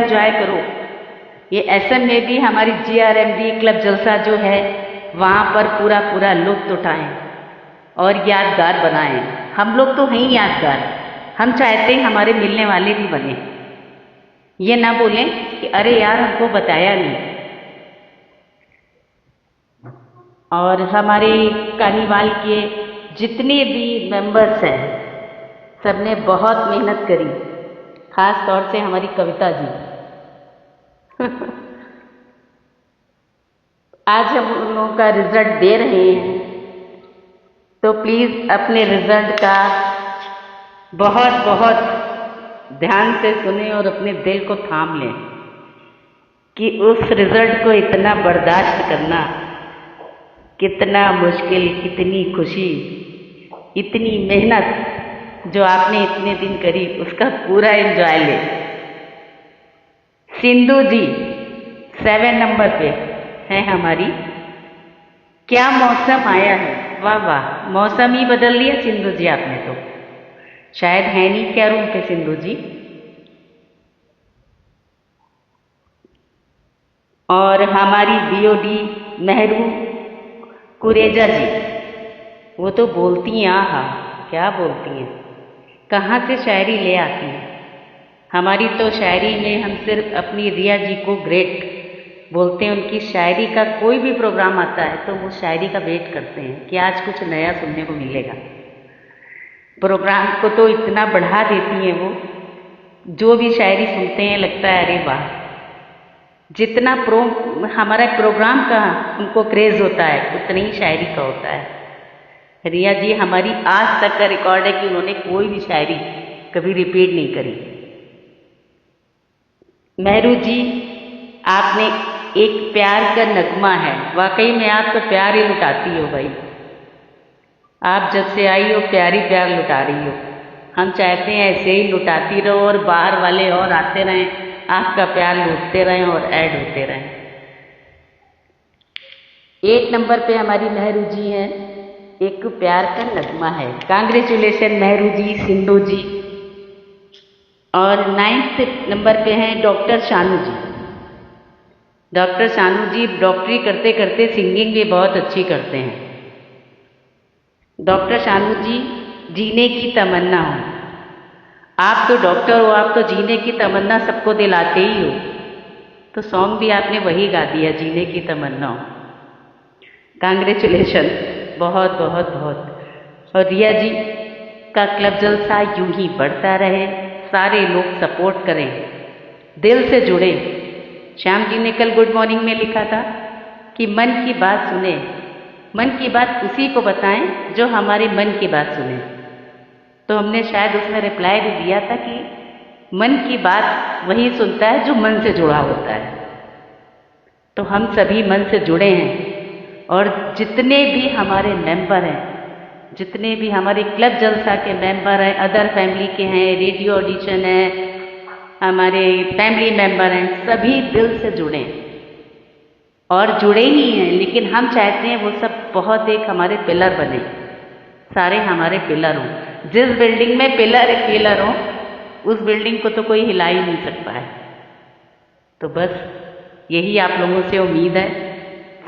Enjoy करो। ये SM में भी हमारी GRMD क्लब जलसा जो है वहाँ पर पूरा लुत्फ उठाएं और यादगार बनाएं। हम लोग तो हैं ही यादगार, हम चाहते हैं हमारे मिलने वाले भी बने। ये ना बोलें कि अरे यार हमको बताया नहीं। और हमारे कार्निवाल के जितने भी मेंबर्स हैं सबने बहुत मेहनत करी, खास तौर से हमारी कविता जी। आज हम उन लोगों का रिजल्ट दे रहे हैं, तो प्लीज़ अपने रिजल्ट का बहुत ध्यान से सुने और अपने दिल को थाम लें कि उस रिजल्ट को इतना बर्दाश्त करना कितना मुश्किल, कितनी खुशी, इतनी मेहनत जो आपने इतने दिन करी उसका पूरा एंजॉय ले। सिंधु जी 7 नंबर पे है हमारी। क्या मौसम आया है, वाह वाह, मौसम ही बदल लिया सिंधु जी आपने तो। शायद है नहीं क्या रूम पे सिंधु जी। और हमारी BOD मेहरू कुरेजा जी, वो तो बोलती हैं, आहा क्या बोलती हैं, कहाँ से शायरी ले आती हैं। हमारी तो शायरी में हम सिर्फ अपनी रिया जी को ग्रेट बोलते हैं। उनकी शायरी का कोई भी प्रोग्राम आता है तो वो शायरी का वेट करते हैं कि आज कुछ नया सुनने को मिलेगा। प्रोग्राम को तो इतना बढ़ा देती हैं वो, जो भी शायरी सुनते हैं लगता है अरे वाह। जितना हमारा प्रोग्राम का उनको क्रेज़ होता है उतना ही शायरी का होता है। रिया जी हमारी आज तक का रिकॉर्ड है कि उन्होंने कोई भी शायरी कभी रिपीट नहीं करी। मेहरू जी आपने एक प्यार का नगमा है, वाकई में आप तो प्यार ही लुटाती हो भाई। आप जब से आई हो प्यार ही प्यार लुटा रही हो। हम चाहते हैं ऐसे ही लुटाती रहो और बाहर वाले और आते रहें, आपका प्यार लूटते रहें और ऐड होते रहें। 8 नंबर पे हमारी मेहरू जी हैं, एक प्यार का नगमा है। कांग्रेचुलेशन मेहरू जी, सिंधु जी। और 9th नंबर पे हैं डॉक्टर शानू जी। डॉक्टर शानू जी डॉक्टरी करते करते सिंगिंग भी बहुत अच्छी करते हैं। डॉक्टर शानू जी जीने की तमन्ना हो। आप तो डॉक्टर हो, आप तो जीने की तमन्ना सबको दिलाते ही हो, तो सॉन्ग भी आपने वही गा दिया, जीने की तमन्ना हो। कांग्रेचुलेशन, बहुत बहुत बहुत। और रिया जी का क्लब जलसा यूं ही बढ़ता रहे, सारे लोग सपोर्ट करें, दिल से जुड़े। श्याम जी ने कल गुड मॉर्निंग में लिखा था कि मन की बात सुने, मन की बात उसी को बताएं जो हमारे मन की बात सुने। तो हमने शायद उसमें रिप्लाई भी दिया था कि मन की बात वही सुनता है जो मन से जुड़ा होता है। तो हम सभी मन से जुड़े हैं और जितने भी हमारे मेंबर हैं, जितने भी हमारे क्लब जलसा के मेंबर हैं, अदर फैमिली के हैं, रेडियो ऑडिशन है, हमारे फैमिली मेंबर हैं, सभी दिल से जुड़े और जुड़े ही हैं। लेकिन हम चाहते हैं वो सब बहुत एक हमारे पिलर बने, सारे हमारे पिलर हों। जिस बिल्डिंग में पिलर हो उस बिल्डिंग को तो कोई हिला ही नहीं सकता है। तो बस यही आप लोगों से उम्मीद है।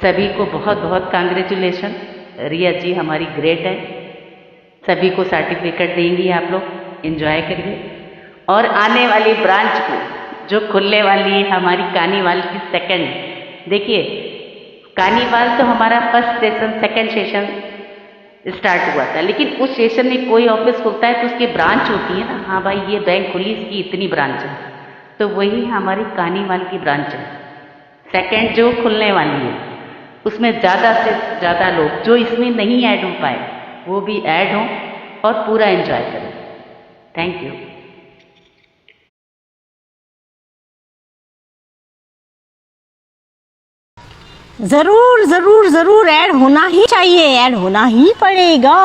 सभी को बहुत बहुत कांग्रेचुलेशन। रिया जी हमारी ग्रेट है। सभी को सर्टिफिकेट देंगी, आप लोग एंजॉय करिए। और आने वाली ब्रांच को जो खुलने वाली है हमारी कार्निवाल की सेकंड, देखिए कार्निवाल तो हमारा first session, second session start हुआ था, लेकिन उस सेशन में कोई ऑफिस खुलता है तो उसकी ब्रांच होती है ना। हाँ भाई ये बैंक खुली, इसकी इतनी ब्रांच है, तो वही हमारी कार्निवाल की ब्रांच है। सेकंड जो खुलने वाली है उसमें ज़्यादा से ज़्यादा लोग जो इसमें नहीं ऐड हो पाए वो भी ऐड हों और पूरा एंजॉय करें। Thank you. ज़रूर ज़रूर ज़रूर ऐड होना ही चाहिए, ऐड होना ही पड़ेगा।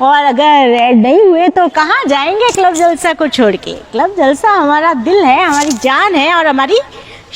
और अगर ऐड नहीं हुए तो कहाँ जाएंगे क्लब जलसा को छोड़ के। क्लब जलसा हमारा दिल है, हमारी जान है और हमारी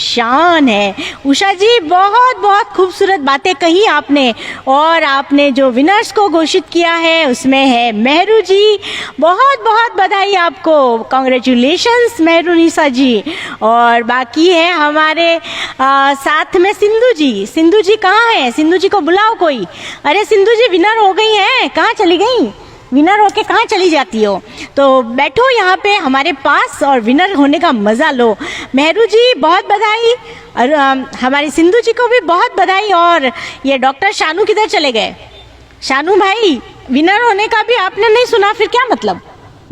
शान है। उषा जी बहुत बहुत खूबसूरत बातें कही आपने, और आपने जो विनर्स को घोषित किया है उसमें है मेहरू जी। बहुत बहुत बधाई आपको, कॉन्ग्रेचुलेशंस मेहरूनिसा जी। और बाकी है हमारे साथ में सिंधु जी। सिंधु जी कहाँ है? सिंधु जी को बुलाओ कोई। अरे सिंधु जी विनर हो गई हैं, कहाँ चली गई? विनर होके कहाँ चली जाती हो? तो बैठो यहाँ पे हमारे पास और विनर होने का मज़ा लो। मेहरू जी बहुत बधाई, और हमारी सिंधु जी को भी बहुत बधाई। और ये डॉक्टर शानू किधर चले गए? शानू भाई, विनर होने का भी आपने नहीं सुना, फिर क्या मतलब?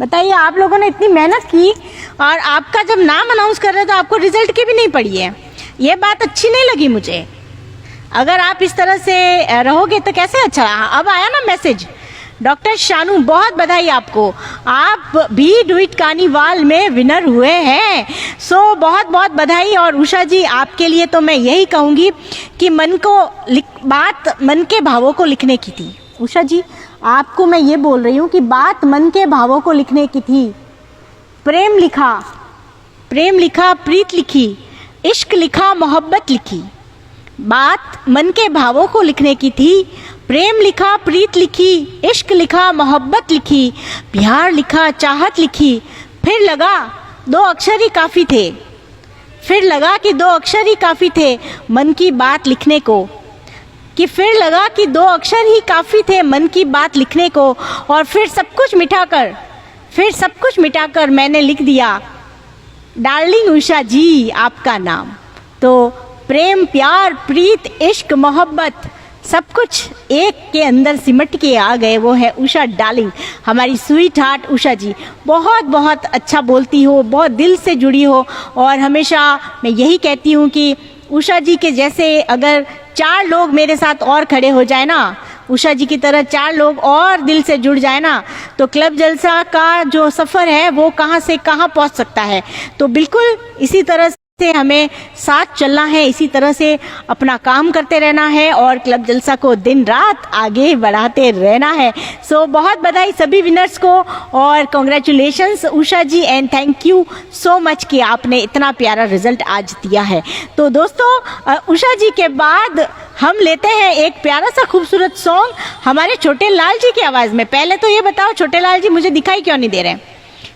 बताइए, आप लोगों ने इतनी मेहनत की और आपका जब नाम अनाउंस कर रहे तो आपको रिजल्ट की भी नहीं पड़ी है। ये बात अच्छी नहीं लगी मुझे। अगर आप इस तरह से रहोगे तो कैसे अच्छा? अब आया ना मैसेज, डॉक्टर शानू बहुत बधाई आपको, आप भी डुइट कार्निवाल में विनर हुए हैं। सो बहुत बहुत बधाई। और उषा जी आपके लिए तो मैं यही कहूँगी कि बात मन के भावों को लिखने की थी। उषा जी आपको मैं ये बोल रही हूँ कि बात मन के भावों को लिखने की थी। प्रेम लिखा, प्रीत लिखी, इश्क लिखा, मोहब्बत लिखी। बात मन के भावों को लिखने की थी। प्रेम लिखा, प्रीत लिखी, इश्क लिखा, मोहब्बत लिखी, प्यार लिखा, चाहत लिखी। फिर लगा 2 अक्षर ही काफ़ी थे। फिर लगा कि 2 अक्षर ही काफ़ी थे मन की बात लिखने को। फिर लगा कि 2 अक्षर ही काफ़ी थे मन की बात लिखने को। और फिर सब कुछ मिटाकर मैंने लिख दिया डार्लिंग उषा जी आपका नाम। तो प्रेम, प्यार, प्रीत, इश्क, मोहब्बत सब कुछ एक के अंदर सिमट के आ गए, वो है उषा डार्लिंग। हमारी स्वीट हार्ट उषा जी बहुत बहुत अच्छा बोलती हो, बहुत दिल से जुड़ी हो। और हमेशा मैं यही कहती हूँ कि उषा जी के जैसे अगर 4 लोग मेरे साथ और खड़े हो जाए ना, उषा जी की तरह 4 लोग और दिल से जुड़ जाए ना, तो क्लब जलसा का जो सफ़र है वो कहाँ से कहाँ पहुँच सकता है। तो बिल्कुल इसी तरह से हमें साथ चलना है, इसी तरह से अपना काम करते रहना है और क्लब जलसा को दिन रात आगे बढ़ाते रहना है। सो बहुत बधाई सभी विनर्स को और congratulations Usha ji, and thank you so much कि आपने इतना प्यारा रिजल्ट आज दिया है। तो दोस्तों उषा जी के बाद हम लेते हैं एक प्यारा सा खूबसूरत सॉन्ग हमारे छोटे लाल जी की आवाज़ में। पहले तो ये बताओ छोटे लाल जी मुझे दिखाई क्यों नहीं दे रहे हैं?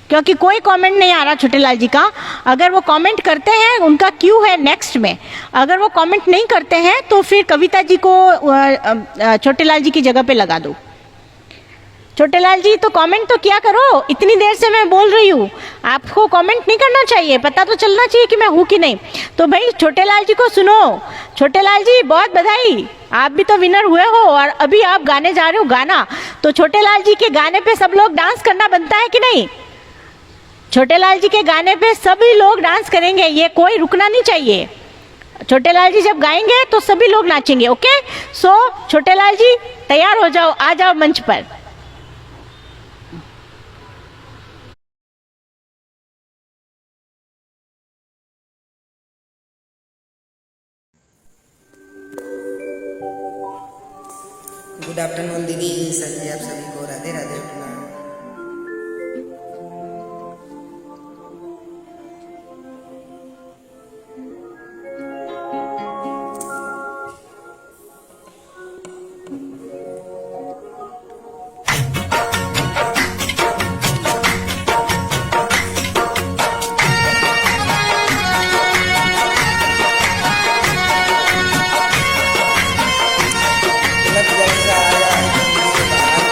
क्योंकि कोई कमेंट नहीं आ रहा छोटे लाल जी का। अगर वो कमेंट करते हैं उनका क्यू है नेक्स्ट में, अगर वो कमेंट नहीं करते हैं तो फिर कविता जी को छोटे लाल जी की जगह पे लगा दो। छोटे लाल जी तो कमेंट तो किया करो, इतनी देर से मैं बोल रही हूँ, आपको कमेंट नहीं करना चाहिए, पता तो चलना चाहिए कि मैं हूँ कि नहीं। तो भाई छोटे लाल जी को सुनो। छोटे लाल जी बहुत बधाई, आप भी तो विनर हुए हो और अभी आप गाने जा रहे हो गाना। तो छोटे लाल जी के गाने पे सब लोग डांस करना बनता है कि नहीं? छोटे लाल जी के गाने पे सभी लोग डांस करेंगे, ये कोई रुकना नहीं चाहिए। छोटे लाल जी जब गाएंगे तो सभी लोग नाचेंगे। ओके, सो छोटे लाल जी तैयार हो जाओ, आ जाओ मंच पर। गुड आफ्टरनून दीदी, सर जी आप सभी को राधे राधे। अपना क्लब जलसा आया है जिंदगी के बाहर।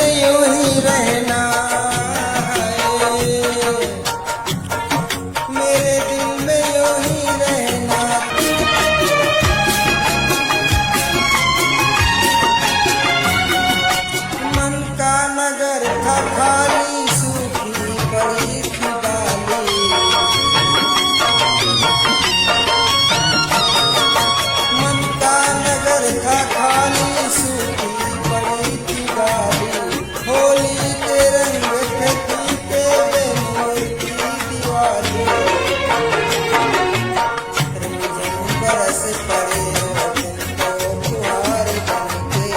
में यूं ही रहना है, मेरे दिल में यूं ही रहना। मन का नगर था खाली, सूखी पड़ी थी डाली। मन का नगर था खाली, सूखी पड़ी थी डाली। होली के रंग थे फीके, बेनूर की दिवाली। रिमझिम बरस पड़े हो तुमको फुहार बनके,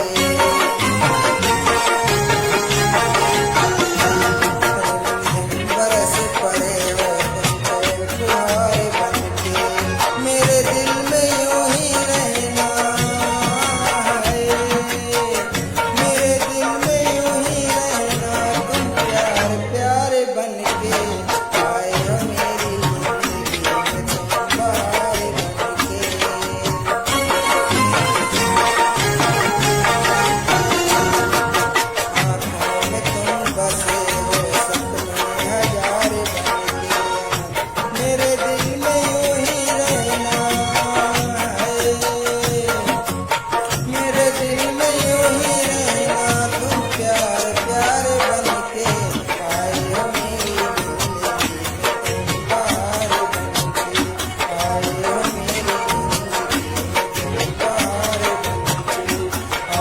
बरस पड़े हो तुमको फुहार बनके। मेरे दिल में यूं ही रहना है, मेरे दिल में यूं ही रहना। तुम प्यार प्यार बनके आए हो मेरी जिंदगी में, तुम बहार बनके। आँखों में तुम बसे हो सपने हजार बनके। मेरे दिल में यूं ही रहना है, मेरे दिल में यूं ही रहना। तुम प्यार प्यार बनके आए हो मेरी जिंदगी में, तुम बहार बनके। आए हो मेरी जिंदगी में, तुम बहार बनके।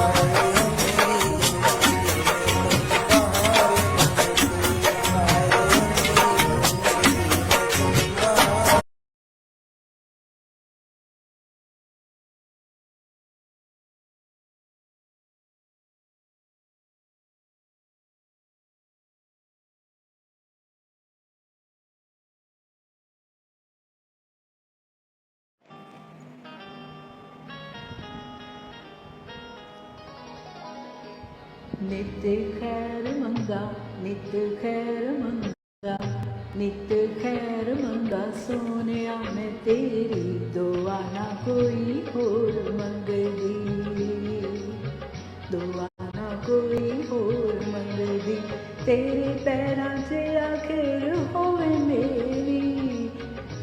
आए हो मेरी जिंदगी में, तुम बहार बनके। आए हो मेरी जिंदगी में, तुम बहार। नित खैर मंगा, नित खैर मंगा, नित खैर मंगा सोनिया मैं तेरी, दुआ ना कोई होर मंगदी, दुआ ना कोई होर मंगदी। तेरे पैरां 'च आखिर होवे मेरी,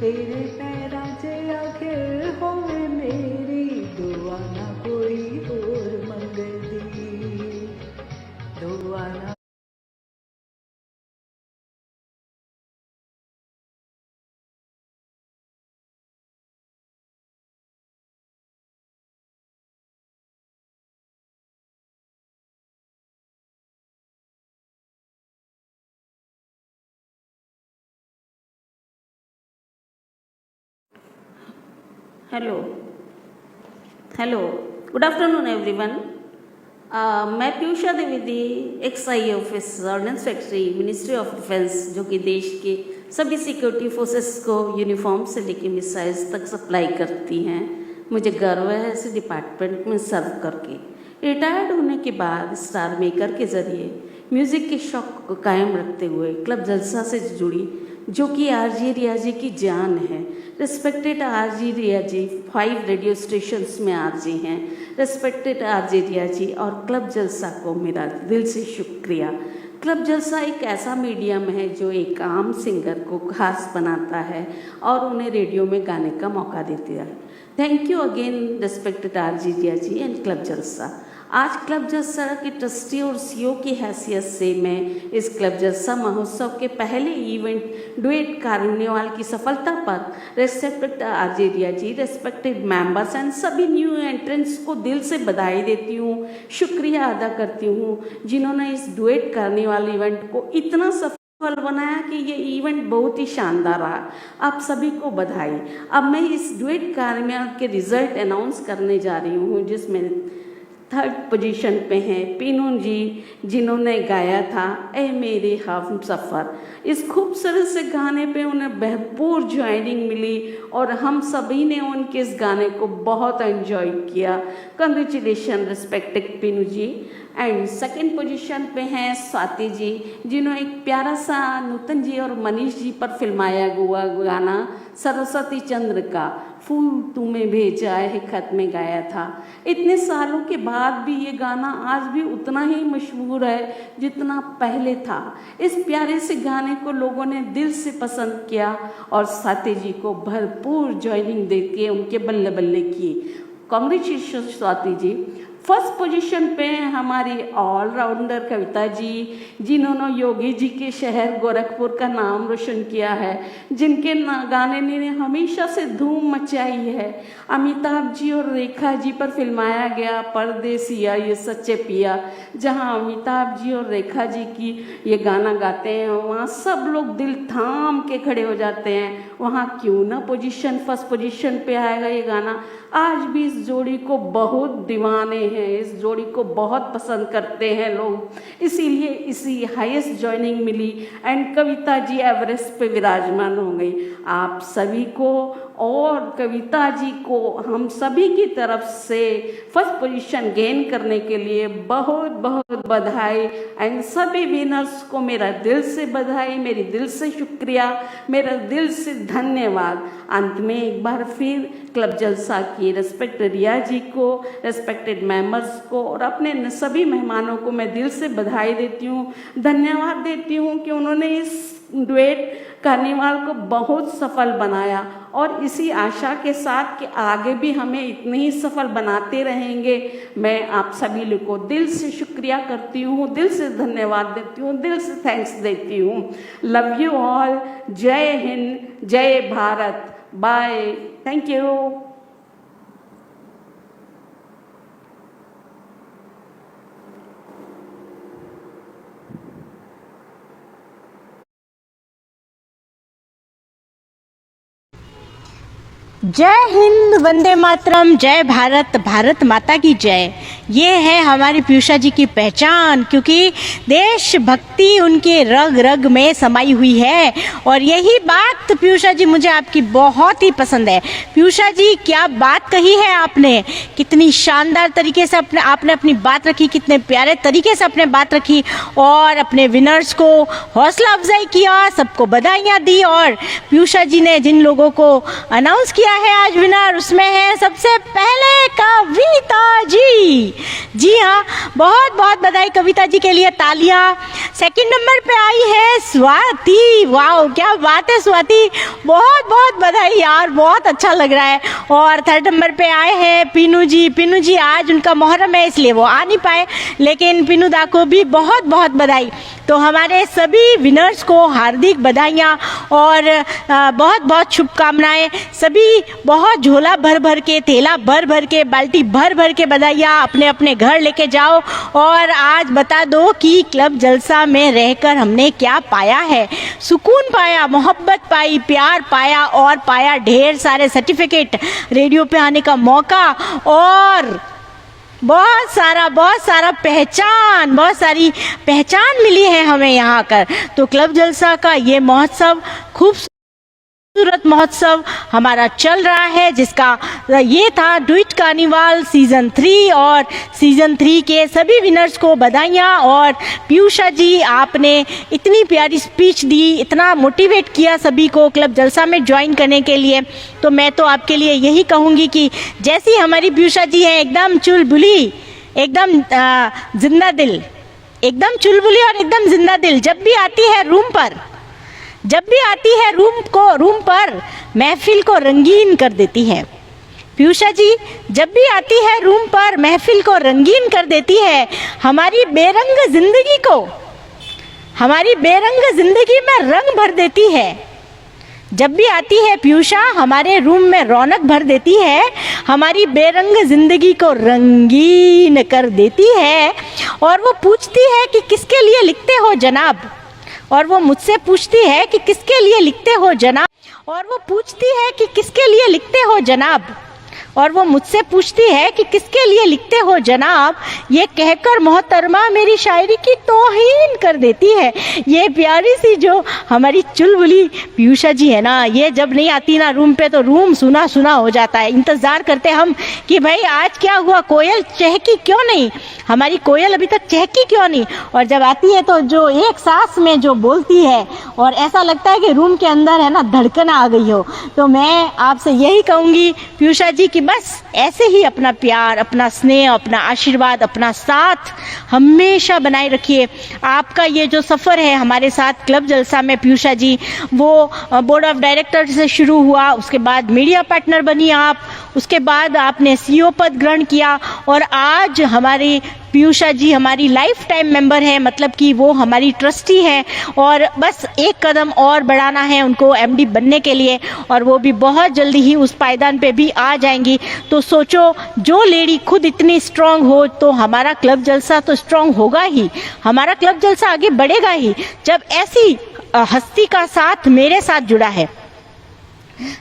तेरे पैरां 'च आखिर होवे मेरी, दुआ ना कोई होर मंगदी, दुआ ना। Hello hello, good afternoon everyone. मैं Piyusha Dwivedi, XI office ordnance factory, ministry of defence, जो कि देश के सभी सिक्योरिटी फोर्सेस को यूनिफॉर्म से लेकर मिसाइल्स तक सप्लाई करती हैं। मुझे गर्व है ऐसे डिपार्टमेंट में सर्व करके। रिटायर्ड होने के बाद स्टार मेकर के जरिए म्यूज़िक के शौक को कायम रखते हुए क्लब जलसा से जुड़ी, जो कि आरजे रियाजी की जान है। रिस्पेक्टेड आरजे रियाजी 5 रेडियो स्टेशंस में आरजे हैं। रिस्पेक्टेड आरजे रियाजी और क्लब जलसा को मेरा दिल से शुक्रिया। क्लब जलसा एक ऐसा मीडियम है जो एक आम सिंगर को खास बनाता है और उन्हें रेडियो में गाने का मौका देता है। Thank you again respected RJ रियाजी and club जलसा। आज क्लब जलसा के ट्रस्टी और सीईओ की हैसियत से मैं इस क्लब जलसा महोत्सव के पहले इवेंट डुएट कार्निवाल की सफलता पर respected RJ रियाजी, respected members and सभी न्यू एंट्रेंट्स को दिल से बधाई देती हूँ, शुक्रिया अदा करती हूँ, जिन्होंने इस डुएट कार्निवाल इवेंट को इतना सफल बनाया कि ये इवेंट बहुत ही शानदार रहा। आप सभी को बधाई। अब मैं इस डुएट कार्निवाल के रिजल्ट अनाउंस करने जा रही हूँ, जिसमें 3rd पोजीशन पे हैं पीनू जी, जिन्होंने गाया था ए मेरे हम सफ़र। इस खूबसूरत से गाने पे उन्हें भरपूर ज्वाइनिंग मिली और हम सभी ने उनके इस गाने को बहुत एंजॉय किया। Congratulation respected Pinu ji. And 2nd position पे हैं स्वाति जी, जिन्होंने एक प्यारा सा नूतन जी और मनीष जी पर फिल्माया हुआ गाना सरस्वती चंद्र का फूल तुम्हें भेजा है खत में गाया था। इतने सालों के बाद भी ये गाना आज भी उतना ही मशहूर है जितना पहले था। इस प्यारे से गाने को लोगों ने दिल से पसंद किया और स्वाति जी को भरपूर ज्वाइनिंग देके उनके बल्ले बल्ले किए। Congratulation Swati ji. First position पे हमारी ऑलराउंडर कविता जी, जिन्होंने योगी जी के शहर गोरखपुर का नाम रोशन किया है, जिनके गाने ने हमेशा से धूम मचाई है। अमिताभ जी और रेखा जी पर फिल्माया गया परदेसिया ये सच्चे पिया, जहां अमिताभ जी और रेखा जी की ये गाना गाते हैं वहाँ सब लोग दिल थाम के खड़े हो जाते हैं। वहाँ क्यों ना फर्स्ट पोजीशन पे आएगा ये गाना। आज भी इस जोड़ी को बहुत दीवाने हैं, इस जोड़ी को बहुत पसंद करते हैं लोग, इसीलिए इसी हाईएस्ट ज्वाइनिंग मिली एंड कविता जी एवरेस्ट पे विराजमान हो गई। आप सभी को और कविता जी को हम सभी की तरफ से फर्स्ट पोजीशन गेन करने के लिए बहुत बहुत बधाई एंड सभी विनर्स को मेरा दिल से बधाई, मेरी दिल से शुक्रिया, मेरा दिल से धन्यवाद। अंत में एक बार फिर क्लब जलसा की रेस्पेक्टेड रिया जी को, रेस्पेक्टेड मेंबर्स को और अपने सभी मेहमानों को मैं दिल से बधाई देती हूँ, धन्यवाद देती हूँ कि उन्होंने इस डुएट कार्निवाल को बहुत सफल बनाया और इसी आशा के साथ कि आगे भी हमें इतने ही सफल बनाते रहेंगे। मैं आप सभी लोगों को दिल से शुक्रिया करती हूँ, दिल से धन्यवाद देती हूँ, दिल से थैंक्स देती हूँ। Love you all. जय हिंद, जय भारत। Bye, thank you. जय हिंद, वंदे मातरम, जय भारत, भारत माता की जय। ये है हमारी पीयूषा जी की पहचान, क्योंकि देशभक्ति उनके रग रग में समाई हुई है और यही बात पीयूषा जी मुझे आपकी बहुत ही पसंद है। पीयूषा जी क्या बात कही है आपने, कितनी शानदार तरीके से आपने अपनी बात रखी, कितने प्यारे तरीके से अपने बात रखी और अपने विनर्स को हौसला अफजाई किया, सबको बधाइयाँ दी। और पीयूषा जी ने जिन लोगों को अनाउंस किया है आज विनर, उसमें है सबसे पहले कविता जी। जी हाँ, बहुत बहुत बधाई कविता जी के लिए, तालियां। सेकंड नंबर पे आई है स्वाति। वाओ, क्या बात है स्वाति, बहुत बहुत बधाई यार, बहुत अच्छा लग रहा है। और थर्ड नंबर पे आए हैं पीनू जी। पीनू जी आज उनका मुहर्रम है इसलिए वो आ नहीं पाए, लेकिन पीनू दा को भी बहुत बहुत बधाई। तो हमारे सभी विनर्स को हार्दिक बधाइयाँ और बहुत बहुत शुभकामनाएं। सभी बहुत झोला भर भर के, थैला भर भर के, बाल्टी भर भर के बधाइयाँ अपने अपने घर लेके जाओ और आज बता दो कि क्लब जलसा में रहकर हमने क्या पाया है। सुकून पाया, मोहब्बत पाई, प्यार पाया और पाया ढेर सारे सर्टिफिकेट, रेडियो पे आने का मौका और बहुत सारा पहचान, बहुत सारी पहचान मिली है हमें यहाँ आकर। तो क्लब जलसा का ये महोत्सव खूबसूरत महोत्सव हमारा चल रहा है, जिसका ये था डुएट कार्निवाल सीजन 3 और सीजन 3 के सभी विनर्स को बधाइयाँ। और पीयूषा जी आपने इतनी प्यारी स्पीच दी, इतना मोटिवेट किया सभी को क्लब जलसा में ज्वाइन करने के लिए। तो मैं तो आपके लिए यही कहूँगी कि जैसी हमारी पीयूषा जी हैं, एकदम चुलबुली, एकदम जिंदा दिल, एकदम चुलबुली और एकदम जिंदा दिल। जब भी आती है रूम पर महफिल को रंगीन कर देती है। पीयूषा जी जब भी आती है रूम पर महफिल को रंगीन कर देती है, हमारी बेरंग जिंदगी में रंग भर देती है। जब भी आती है पीयूषा हमारे रूम में रौनक भर देती है, हमारी बेरंग जिंदगी को रंगीन कर देती है। और वो पूछती है कि किसके लिए लिखते हो जनाब, और वो मुझसे पूछती है कि किसके लिए लिखते हो जनाब, और वो पूछती है कि किसके लिए लिखते हो जनाब, और वो मुझसे पूछती है कि किसके लिए लिखते हो जनाब, ये कहकर मोहतरमा मेरी शायरी की तौहीन कर देती है। ये प्यारी सी जो हमारी चुलबुली पीयूषा जी है ना, ये जब नहीं आती ना रूम पे तो रूम सुना सुना हो जाता है। इंतजार करते हम कि भाई आज क्या हुआ, कोयल चहकी क्यों नहीं, हमारी कोयल अभी तक चहकी क्यों नहीं। और जब आती है तो जो एक सांस में जो बोलती है और ऐसा लगता है कि रूम के अंदर है ना धड़कन आ गई हो। तो मैं आपसे यही कहूँगी पीयूषा जी कि बस ऐसे ही अपना प्यार, अपना स्नेह, अपना आशीर्वाद, अपना साथ हमेशा बनाए रखिए। आपका ये जो सफ़र है हमारे साथ क्लब जलसा में पीयूषा जी, वो बोर्ड ऑफ डायरेक्टर से शुरू हुआ, उसके बाद मीडिया पार्टनर बनी आप, उसके बाद आपने CEO पद ग्रहण किया और आज हमारी पीयूषा जी हमारी लाइफ टाइम मेंबर है, मतलब कि वो हमारी ट्रस्टी है और बस एक कदम और बढ़ाना है उनको MD बनने के लिए और वो भी बहुत जल्दी ही उस पायदान पे भी आ जाएंगी। तो सोचो, जो लेडी खुद इतनी स्ट्रांग हो तो हमारा क्लब जलसा तो स्ट्रांग होगा ही, हमारा क्लब जलसा आगे बढ़ेगा ही। जब ऐसी हस्ती का साथ मेरे साथ जुड़ा है,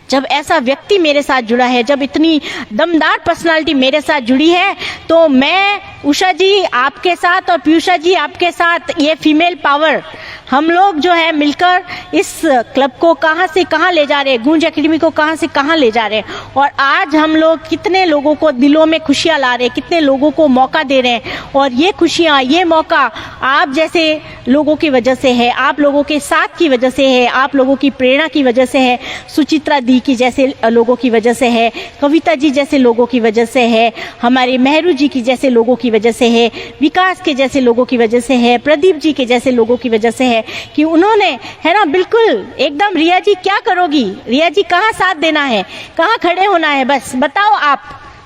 जब ऐसा व्यक्ति मेरे साथ जुड़ा है, जब इतनी दमदार पर्सनालिटी मेरे साथ जुड़ी है, तो मैं उषा जी आपके साथ और पीयूषा जी आपके साथ, ये फीमेल पावर हम लोग जो है मिलकर इस क्लब को कहाँ से कहाँ ले जा रहे हैं, गूंज एकेडमी को कहाँ से कहाँ ले जा रहे हैं। और आज हम लोग कितने लोगों को दिलों में खुशियाँ ला रहे हैं, कितने लोगों को मौका दे रहे हैं और ये खुशियाँ, ये मौका आप जैसे लोगों की वजह से है, आप लोगों के साथ की वजह से है, आप लोगों की प्रेरणा की वजह से है, सुचित्रा दी की जैसे लोगों की वजह से है, कविता जी जैसे लोगों की वजह से है, हमारे मेहरू जी की जैसे लोगों की वजह से है, विकास के जैसे लोगों की वजह से है, प्रदीप जी के जैसे लोगों की वजह से है कि उन्होंने, है ना, बिल्कुल एकदम। रिया जी क्या करोगी, रिया जी कहाँ साथ देना है, कहाँ खड़े होना है, बस बताओ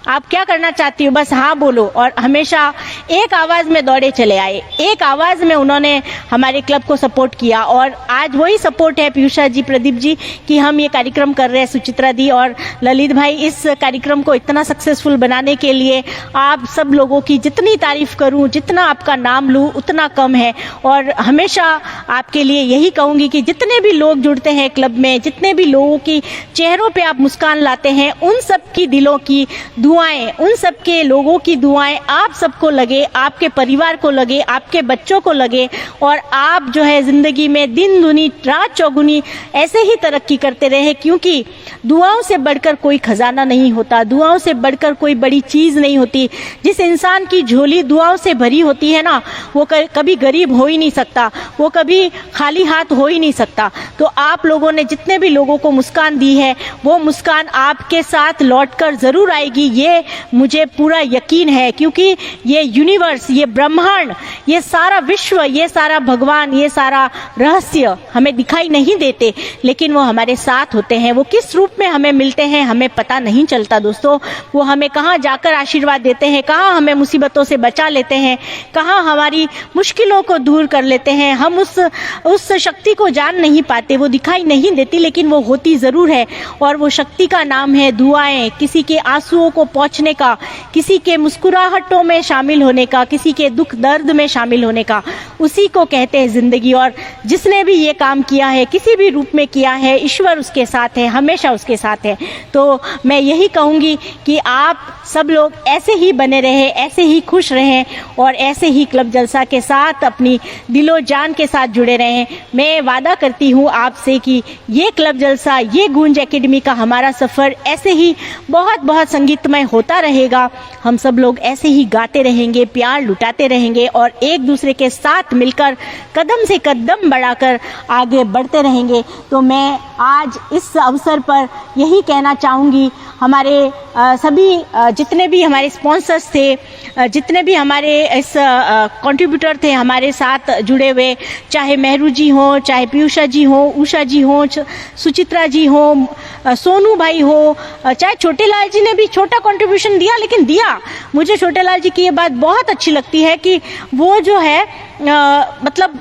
आप क्या करना चाहती हो, बस हाँ बोलो। और हमेशा एक आवाज़ में दौड़े चले आए, एक आवाज़ में उन्होंने हमारे क्लब को सपोर्ट किया और आज वही सपोर्ट है पीयूषा जी, प्रदीप जी, कि हम ये कार्यक्रम कर रहे हैं। सुचित्रा दी और ललित भाई, इस कार्यक्रम को इतना सक्सेसफुल बनाने के लिए आप सब लोगों की जितनी तारीफ करूं, जितना आपका नाम लूं उतना कम है। और हमेशा आपके लिए यही कहूँगी कि जितने भी लोग जुड़ते हैं क्लब में, जितने भी लोगों की चेहरों पर आप मुस्कान लाते हैं, उन सब की दिलों की दुआएं, उन सब के लोगों की दुआएं आप सबको लगे, आपके परिवार को लगे, आपके बच्चों को लगे और आप जो है जिंदगी में दिन दुनी रात चौगुनी ऐसे ही तरक्की करते रहे। क्योंकि दुआओं से बढ़कर कोई खजाना नहीं होता, दुआओं से बढ़कर कोई बड़ी चीज़ नहीं होती। जिस इंसान की झोली दुआओं से भरी होती है ना, वो कभी गरीब हो ही नहीं सकता, वो कभी खाली हाथ हो ही नहीं सकता। तो आप लोगों ने जितने भी लोगों को मुस्कान दी है, वो मुस्कान आपके साथ लौटकर ज़रूर आएगी, ये मुझे पूरा यकीन है। क्योंकि ये यूनिवर्स, ये ब्रह्मांड, ये सारा विश्व, ये सारा भगवान, ये सारा रहस्य हमें दिखाई नहीं देते, लेकिन वो हमारे साथ होते हैं। वो किस रूप में हमें मिलते हैं हमें पता नहीं चलता दोस्तों। वो हमें कहाँ जाकर आशीर्वाद देते हैं, कहाँ हमें मुसीबतों से बचा लेते हैं, कहाँ हमारी मुश्किलों को दूर कर लेते हैं। हम उस शक्ति को जान नहीं पाते, वो दिखाई नहीं देती, लेकिन वो होती ज़रूर है। और वो शक्ति का नाम है दुआएं, किसी के आंसुओं को पहुंचने का, किसी के मुस्कुराहटों में शामिल होने का, किसी के दुख दर्द में शामिल होने का, उसी को कहते हैं जिंदगी। और जिसने भी ये काम किया है, किसी भी रूप में किया है, ईश्वर उसके साथ है, हमेशा उसके साथ है। तो मैं यही कहूँगी कि आप सब लोग ऐसे ही बने रहें, ऐसे ही खुश रहें और ऐसे ही क्लब जलसा के साथ अपनी दिलो जान के साथ जुड़े रहें। मैं वादा करती हूँ आपसे कि ये क्लब जलसा, ये गूंज एकेडमी का हमारा सफ़र ऐसे ही बहुत बहुत संगीतमय होता रहेगा। हम सब लोग ऐसे ही गाते रहेंगे, प्यार लुटाते रहेंगे और एक दूसरे के साथ मिलकर कदम से कदम बढ़ाकर आगे बढ़ते रहेंगे। तो मैं आज इस अवसर पर यही कहना चाहूँगी, हमारे सभी जितने भी हमारे स्पॉन्सर्स थे, जितने भी हमारे इस कंट्रीब्यूटर थे हमारे साथ जुड़े हुए, चाहे मेहरू जी हों, चाहे पीयूषा जी हों, उषा जी हों, सुचित्रा जी हों, सोनू भाई हो, चाहे छोटे लाल जी ने भी छोटा कंट्रीब्यूशन दिया, लेकिन दिया। मुझे छोटे लाल जी की ये बात बहुत अच्छी लगती है कि वो जो है मतलब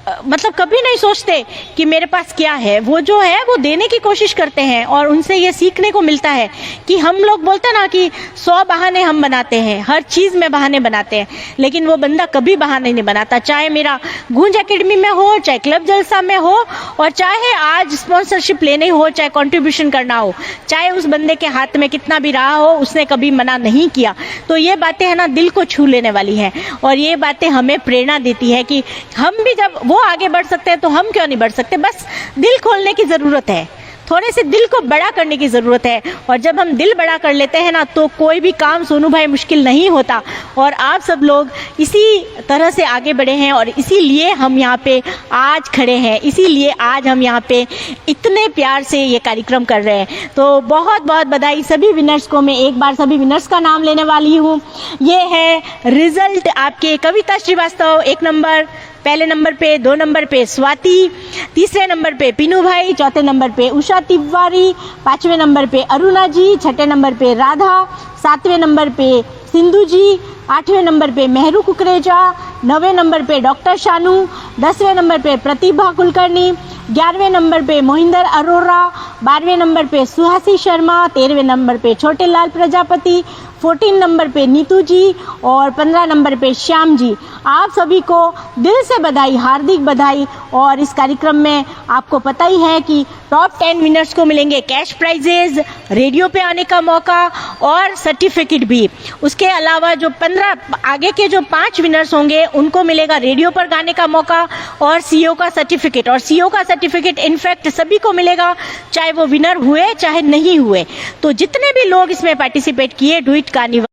मतलब कभी नहीं सोचते कि मेरे पास क्या है। वो जो है वो देने की कोशिश करते हैं और उनसे ये सीखने को मिलता है कि हम लोग बोलते हैं ना कि 100 बहाने हम बनाते हैं, हर चीज़ में बहाने बनाते हैं, लेकिन वो बंदा कभी बहाने नहीं बनाता। चाहे मेरा गूंज एकेडमी में हो, चाहे क्लब जलसा में हो, और चाहे आज स्पॉन्सरशिप लेने हो, चाहे कंट्रीब्यूशन करना हो, चाहे उस बंदे के हाथ में कितना भी रहा हो, उसने कभी मना नहीं किया। तो ये बातें है ना दिल को छू लेने वाली हैं और ये बातें हमें प्रेरणा देती है कि हम भी जब वो आगे बढ़ सकते हैं तो हम क्यों नहीं बढ़ सकते। बस दिल खोलने की ज़रूरत है, थोड़े से दिल को बड़ा करने की ज़रूरत है, और जब हम दिल बड़ा कर लेते हैं ना तो कोई भी काम सोनू भाई मुश्किल नहीं होता। और आप सब लोग इसी तरह से आगे बढ़े हैं और इसीलिए हम यहाँ पे आज खड़े हैं, इसीलिए आज हम यहाँ पे इतने प्यार से ये कार्यक्रम कर रहे हैं। तो बहुत बहुत बधाई सभी विनर्स को। मैं एक बार सभी विनर्स का नाम लेने वाली हूँ। ये है रिजल्ट आपके। कविता श्रीवास्तव 1 नंबर, पहले नंबर पे, 2 नंबर पे स्वाति, तीसरे नंबर पे पीनू भाई, चौथे नंबर पे उषा तिवारी, 5वें नंबर पे अरुणा जी, 6ठे नंबर पे राधा, 7वें नंबर पे सिंधु जी, 8वें नंबर पे मेहरू कुकरेजा, 9वें नंबर पे डॉक्टर शानू, 10वें नंबर पे प्रतिभा कुलकर्णी, 11वें नंबर पे मोहिंदर अरोरा, 12वें नंबर पे सुहासी शर्मा, 13वें नंबर पे छोटे लाल प्रजापति, 14 नंबर पे नीतू जी और 15 नंबर पे श्याम जी। आप सभी को दिल से बधाई, हार्दिक बधाई। और इस कार्यक्रम में आपको पता ही है कि टॉप 10 विनर्स को मिलेंगे कैश प्राइजेज, रेडियो पे आने का मौका और सर्टिफिकेट भी। उसके अलावा जो 15 आगे के जो 5 विनर्स होंगे उनको मिलेगा रेडियो पर गाने का मौका और सीओ का सर्टिफिकेट। और सीओ का सर्टिफिकेट इनफैक्ट सभी को मिलेगा, चाहे वो विनर हुए चाहे नहीं हुए। तो जितने भी लोग इसमें पार्टिसिपेट किए डू इट कार्निवाल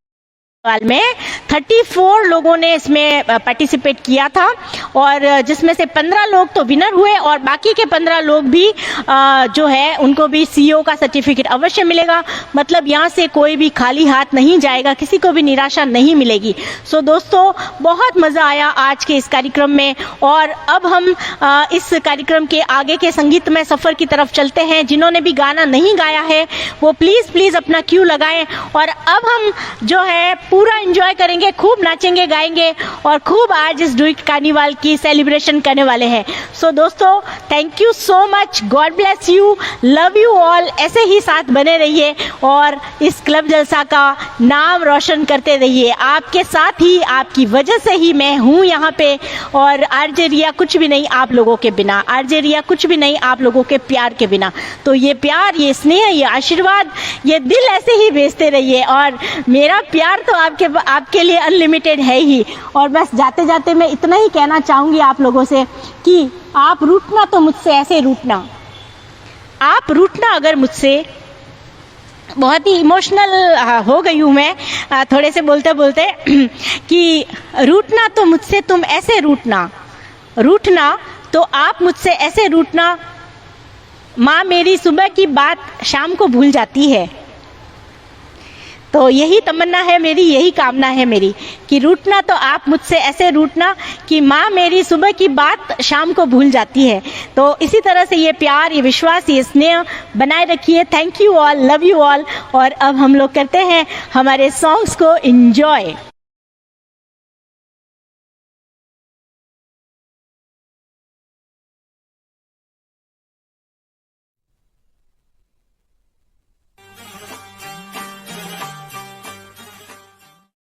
में 34 लोगों ने इसमें पार्टिसिपेट किया था और जिसमें से 15 लोग तो विनर हुए और बाकी के 15 लोग भी जो है उनको भी सीओ का सर्टिफिकेट अवश्य मिलेगा। मतलब यहाँ से कोई भी खाली हाथ नहीं जाएगा, किसी को भी निराशा नहीं मिलेगी। सो दोस्तों बहुत मज़ा आया आज के इस कार्यक्रम में और अब हम इस कार्यक्रम के आगे के संगीतमय सफ़र की तरफ चलते हैं। जिन्होंने भी गाना नहीं गाया है वो प्लीज़ अपना क्यू लगाएं और अब हम जो है पूरा एंजॉय करेंगे, खूब नाचेंगे गाएंगे और खूब आज इस डू इट कार्निवाल की सेलिब्रेशन करने वाले हैं। सो दोस्तों thank you so much, God bless you, love you all. ऐसे ही साथ बने रहिए और इस क्लब जलसा का नाम रोशन करते रहिए। आपके साथ ही, आपकी वजह से ही मैं हूँ यहाँ पे और आरजे रिया कुछ भी नहीं आप लोगों के बिना, आरजे रिया कुछ भी नहीं आप लोगों के प्यार के बिना। तो ये प्यार, ये स्नेह, ये आशीर्वाद, ये दिल ऐसे ही भेजते रहिए और मेरा प्यार तो आपके लिए अनलिमिटेड है ही। और बस जाते जाते मैं इतना ही कहना चाहूँगी आप लोगों से कि आप रूठना तो मुझसे ऐसे रूठना, आप रूठना अगर मुझसे। बहुत ही इमोशनल हो गई हूँ मैं थोड़े से बोलते बोलते कि रूठना तो मुझसे तुम ऐसे रूठना, रूठना तो आप मुझसे ऐसे रूठना। माँ मेरी सुबह की बात शाम को भूल जाती है। तो यही तमन्ना है मेरी, यही कामना है मेरी कि रूठना तो आप मुझसे ऐसे रूठना कि माँ मेरी सुबह की बात शाम को भूल जाती है। तो इसी तरह से ये प्यार, ये विश्वास, ये स्नेह बनाए रखिए। Thank you all, love you all. और अब हम लोग करते हैं हमारे सॉन्ग्स को एंजॉय।